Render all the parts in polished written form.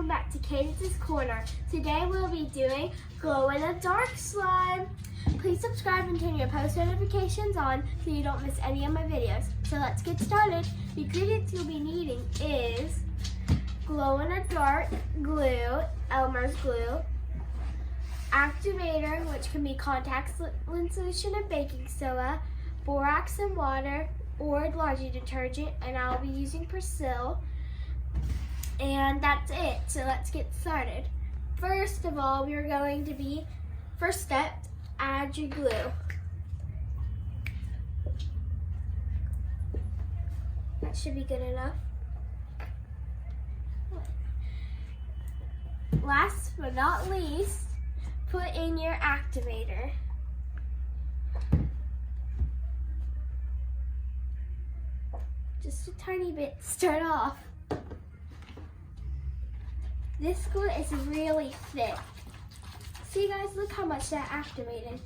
welcome back to Kaydence's Corner. Today we'll be doing glow-in-the-dark slime. Please subscribe and turn your post notifications on so you don't miss any of my videos. So let's get started. The ingredients you'll be needing is glow-in-the-dark glue, Elmer's glue, activator, which can be contact lens solution and baking soda, borax and water, or laundry detergent, and I'll be using Persil. And that's it, so let's get started. First of all, we're going to be, first step, add your glue. That should be good enough. Last but not least, put in your activator. Just a tiny bit to start off. This glue is really thick. See guys, look how much that activated.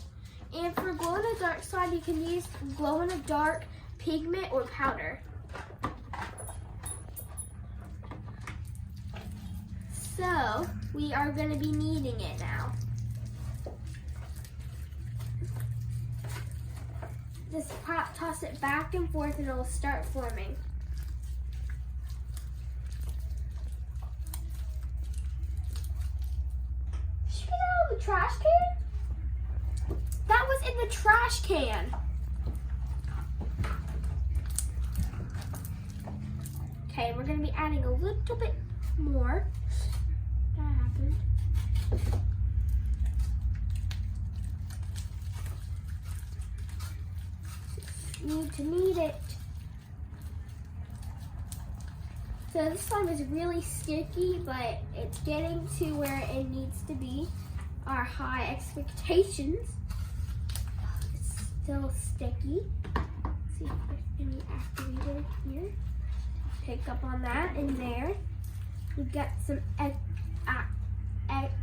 And for glow-in-the-dark slime, you can use glow-in-the-dark pigment or powder. So, we are going to be kneading it now. Just toss it back and forth and it will start forming. Should we get out of the trash can? That was in the trash can. Okay, we're going to be adding a little bit more. That happened. Need to knead it. So this slime is really sticky, but it's getting to where it needs to be. Our high expectations. It's still sticky. Let's see if there's any activator here. Pick up on that in there. We've got some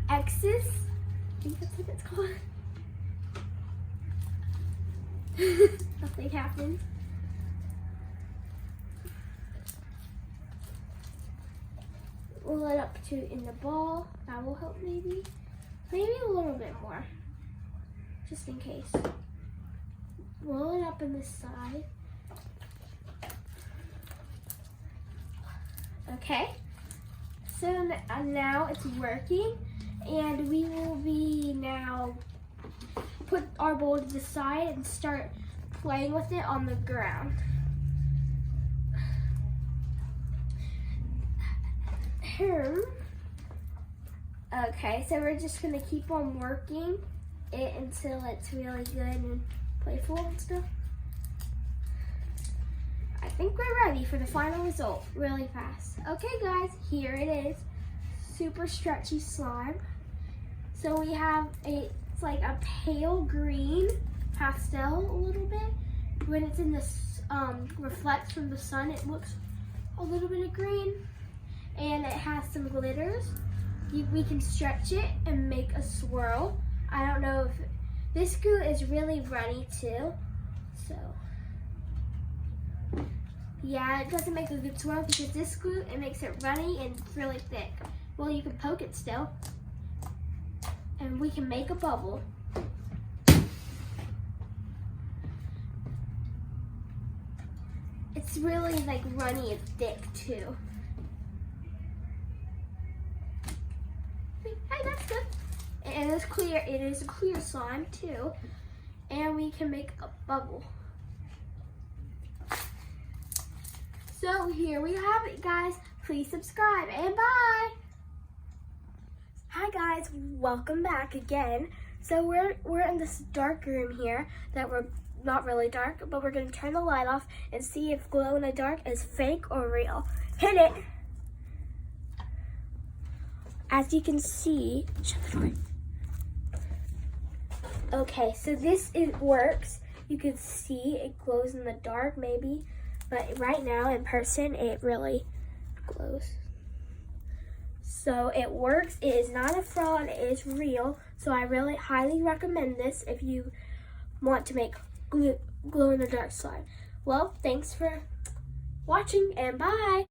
excess. I think that's what it's called. Nothing happened. Roll it up to in the ball. That will help maybe. Maybe a little bit more. Just in case. Roll it up in this side. Okay. So now it's working. And we will be now put our bowl to the side and start playing with it on the ground. Okay, so we're just gonna keep on working it until it's really good and playful and stuff. I think we're ready for the final result really fast. Okay guys, here it is. Super stretchy slime. So we have it's like a pale green pastel a little bit. When it's in the reflects from the sun, it looks a little bit of green. And it has some glitters. We can stretch it and make a swirl. I don't know if this glue is really runny too. So yeah, it doesn't make a good swirl because this glue, it makes it runny and really thick. Well, you can poke it still. And we can make a bubble. It's really like runny and thick too. Hey, that's good. And it's clear. It is a clear slime too. And we can make a bubble. So here we have it, guys. Please subscribe and bye. Hi guys, welcome back again. So we're in this dark room here that we're not really dark, but we're gonna turn the light off and see if glow in the dark is fake or real. Hit it. As you can see, shut the door. Okay, so this works. You can see it glows in the dark maybe, but right now in person it really glows. So it works. It is not a fraud. It is real. So I really highly recommend this if you want to make glow in the dark slime. Well, thanks for watching and bye.